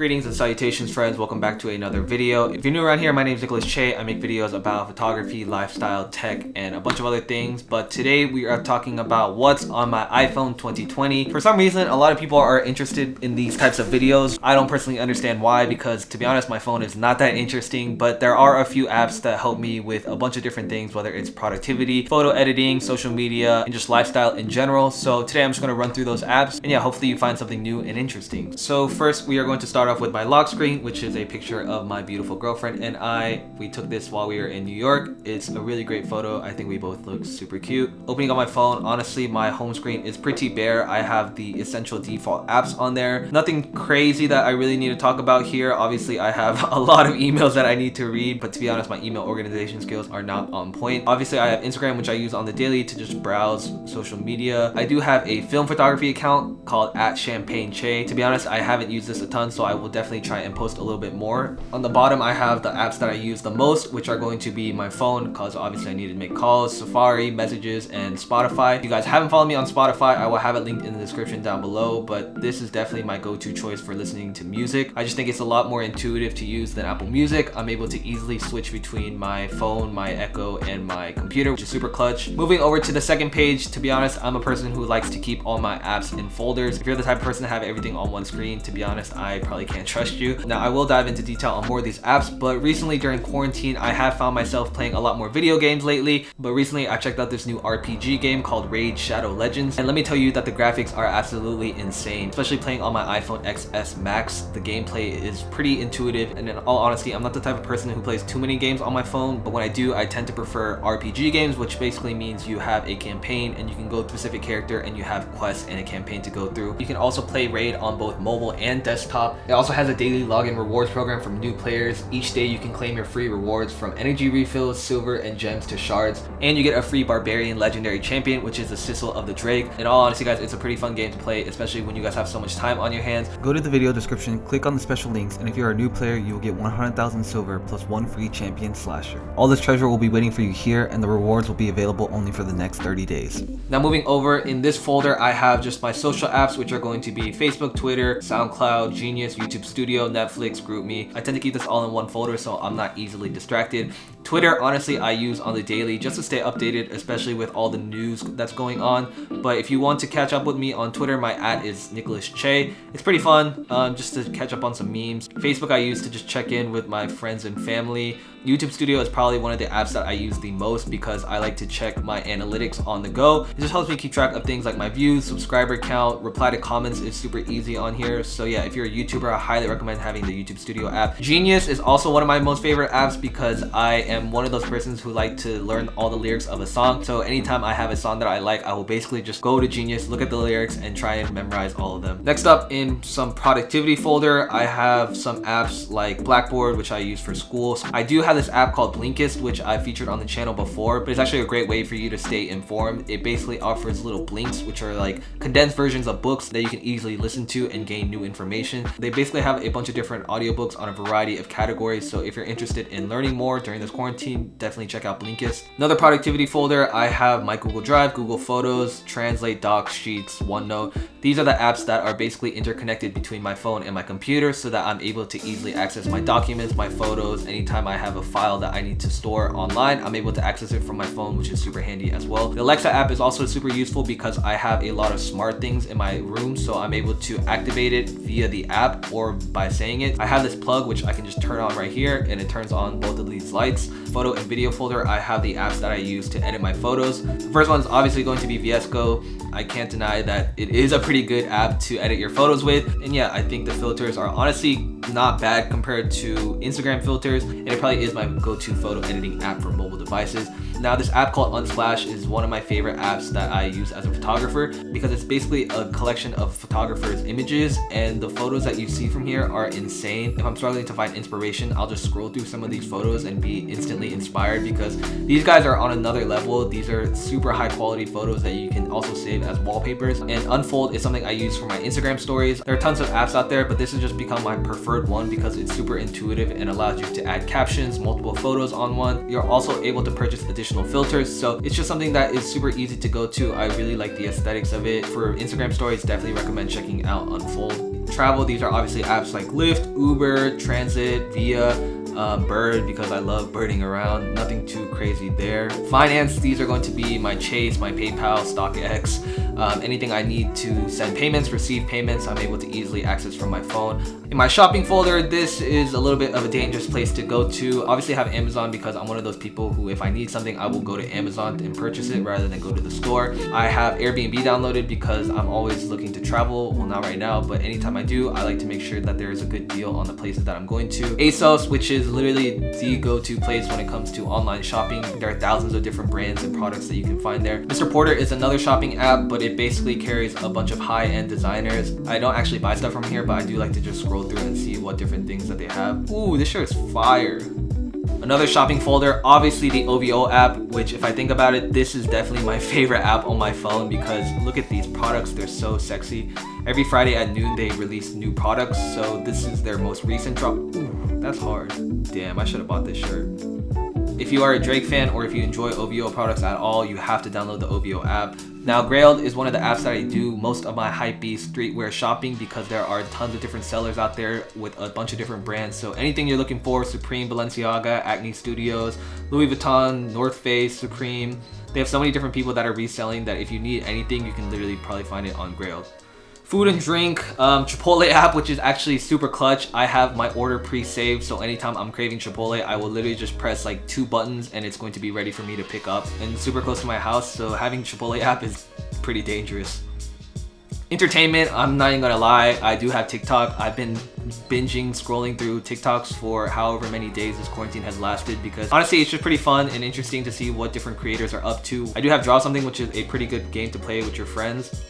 Greetings and salutations, friends. Welcome back to another video. If you're new around here, my name is Nicolas Chae. I make videos about photography, lifestyle, tech, and a bunch of other things. But today we are talking about what's on my iPhone 2020. For some reason, a lot of people are interested in these types of videos. I don't personally understand why, because to be honest, my phone is not that interesting. But there are a few apps that help me with a bunch of different things, whether it's productivity, photo editing, social media, and just lifestyle in general. So today I'm just going to run through those apps. And yeah, hopefully you find something new and interesting. So first, we are going to start off with my lock screen, which is a picture of my beautiful girlfriend and I. We took this while we were in New York. It's a really great photo. I think we both look super cute. Opening up my phone, honestly, my home screen is pretty bare. I have the essential default apps on there. Nothing crazy that I really need to talk about here. Obviously, I have a lot of emails that I need to read, but to be honest, my email organization skills are not on point. Obviously, I have Instagram, which I use on the daily to just browse social media. I do have a film photography account called @ChampaignChae. To be honest, I haven't used this a ton, so I will definitely try and post a little bit more. On the bottom, I have the apps that I use the most, which are going to be my phone, because obviously I need to make calls, Safari, messages, and Spotify. If you guys haven't followed me on Spotify, I will have it linked in the description down below, but this is definitely my go-to choice for listening to music. I just think it's a lot more intuitive to use than Apple Music. I'm able to easily switch between my phone, my Echo, and my computer, which is super clutch. Moving over to the second page, to be honest, I'm a person who likes to keep all my apps in folders. If you're the type of person to have everything on one screen, to be honest, I probably can't trust you. Now, I will dive into detail on more of these apps, but recently during quarantine, I have found myself playing a lot more video games lately. But recently, I checked out this new RPG game called Raid Shadow Legends, and let me tell you that the graphics are absolutely insane. Especially playing on my iPhone XS Max, the gameplay is pretty intuitive, and in all honesty, I'm not the type of person who plays too many games on my phone, but when I do, I tend to prefer RPG games, which basically means you have a campaign and you can go to a specific character and you have quests and a campaign to go through. You can also play Raid on both mobile and desktop. It also has a daily login rewards program from new players. Each day you can claim your free rewards from energy refills, silver, and gems to shards, and you get a free barbarian legendary champion, which is the Sizzle of the Drake. In all honesty, guys, it's a pretty fun game to play, especially when you guys have so much time on your hands. Go to the video description, click on the special links, and if you're a new player, you will get 100,000 silver plus one free champion slasher. All this treasure will be waiting for you here, and the rewards will be available only for the next 30 days. Now, moving over, in this folder, I have just my social apps, which are going to be Facebook, Twitter, SoundCloud, Genius, YouTube Studio, Netflix, GroupMe. I tend to keep this all in one folder so I'm not easily distracted. Twitter, honestly, I use on the daily just to stay updated, especially with all the news that's going on. But if you want to catch up with me on Twitter, my @ is Nicolas Chae. It's pretty fun, just to catch up on some memes. Facebook, I use to just check in with my friends and family. YouTube Studio is probably one of the apps that I use the most because I like to check my analytics on the go. It just helps me keep track of things like my views, subscriber count, reply to comments is super easy on here. So yeah, if you're a YouTuber, I highly recommend having the YouTube Studio app. Genius is also one of my most favorite apps because I am one of those persons who like to learn all the lyrics of a song. So anytime I have a song that I like, I will basically just go to Genius, look at the lyrics, and try and memorize all of them. Next up, in some productivity folder, I have some apps like Blackboard, which I use for school. So I do have this app called Blinkist, which I featured on the channel before, but it's actually a great way for you to stay informed. It basically offers little blinks, which are like condensed versions of books that you can easily listen to and gain new information. They basically have a bunch of different audiobooks on a variety of categories, so if you're interested in learning more during this quarantine, definitely check out Blinkist. Another productivity folder, I have my Google Drive, Google Photos, Translate, Docs, Sheets, OneNote. These are the apps that are basically interconnected between my phone and my computer so that I'm able to easily access my documents, my photos. Anytime I have a file that I need to store online, I'm able to access it from my phone, which is super handy as well. The Alexa app is also super useful because I have a lot of smart things in my room, so I'm able to activate it via the app or by saying it. I have this plug which I can just turn on right here and it turns on both of these lights. Photo and video folder, I have the apps that I use to edit my photos. The first one is obviously going to be VS Go. I can't deny that it is a pretty good app to edit your photos with, and yeah, I think the filters are honestly not bad compared to Instagram filters, and it probably is my go-to photo editing app for mobile devices. Now, this app called Unsplash is one of my favorite apps that I use as a photographer because it's basically a collection of photographers' images, and the photos that you see from here are insane. If I'm struggling to find inspiration, I'll just scroll through some of these photos and be instantly inspired because these guys are on another level. These are super high quality photos that you can also save as wallpapers. And Unfold is something I use for my Instagram stories. There are tons of apps out there, but this has just become my preferred one because it's super intuitive and allows you to add captions, multiple photos on one. You're also able to purchase additional filters, so it's just something that is super easy to go to. I really like the aesthetics of it. For Instagram stories, definitely recommend checking out Unfold. travel, these are obviously apps like Lyft, Uber, Transit, Via, Bird, because I love birding around. Nothing too crazy there. Finance, these are going to be my Chase, my PayPal, StockX, anything I need to send payments, receive payments, I'm able to easily access from my phone. In my shopping folder, this is a little bit of a dangerous place to go to. Obviously I have Amazon because I'm one of those people who, if I need something, I will go to Amazon and purchase it rather than go to the store. I have Airbnb downloaded because I'm always looking to travel. Well, not right now, but anytime I do, I like to make sure that there is a good deal on the places that I'm going to. ASOS, which is literally the go-to place when it comes to online shopping. There are thousands of different brands and products that you can find there. Mr. Porter is another shopping app, but it basically carries a bunch of high-end designers. I don't actually buy stuff from here, but I do like to just scroll through and see what different things that they have. Ooh, this shirt is fire. Another shopping folder, obviously the OVO app, which if I think about it, this is definitely my favorite app on my phone because look at these products, they're so sexy. Every Friday at noon they release new products, so this is their most recent drop. Ooh, that's hard. Damn, I should have bought this shirt. If you are a Drake fan or if you enjoy OVO products at all, you have to download the OVO app. Now, Grailed is one of the apps that I do most of my hypebeast streetwear shopping because there are tons of different sellers out there with a bunch of different brands. So anything you're looking for, Supreme, Balenciaga, Acne Studios, Louis Vuitton, North Face, Supreme. They have so many different people that are reselling that if you need anything, you can literally probably find it on Grailed. Food and drink, Chipotle app, which is actually super clutch. I have my order pre-saved, so anytime I'm craving Chipotle, I will literally just press like 2 buttons and it's going to be ready for me to pick up, and super close to my house, so having Chipotle app is pretty dangerous. Entertainment, I'm not even gonna lie, I do have TikTok. I've been binging, scrolling through TikToks for however many days this quarantine has lasted because honestly it's just pretty fun and interesting to see what different creators are up to. I do have Draw Something, which is a pretty good game to play with your friends.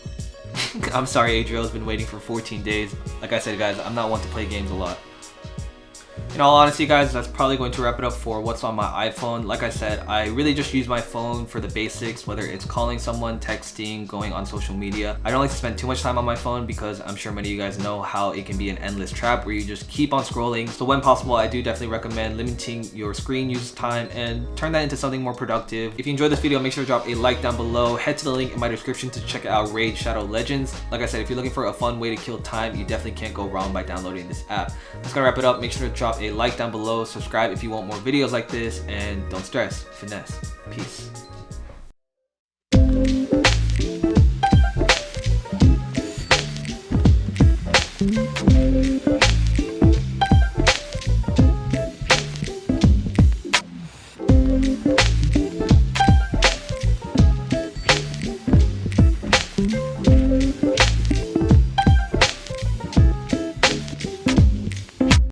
I'm sorry, Adriel's been waiting for 14 days. Like I said, guys, I'm not one to play games a lot. In all honesty, guys, that's probably going to wrap it up for what's on my iPhone. Like I said, I really just use my phone for the basics, whether it's calling someone, texting, going on social media. I don't like to spend too much time on my phone because I'm sure many of you guys know how it can be an endless trap where you just keep on scrolling. So when possible, I do definitely recommend limiting your screen use time and turn that into something more productive. If you enjoyed this video, make sure to drop a like down below. Head to the link in my description to check out Raid Shadow Legends. Like I said, if you're looking for a fun way to kill time, you definitely can't go wrong by downloading this app. That's gonna wrap it up. Make sure to drop a like down below, subscribe if you want more videos like this, and don't stress, finesse. Peace.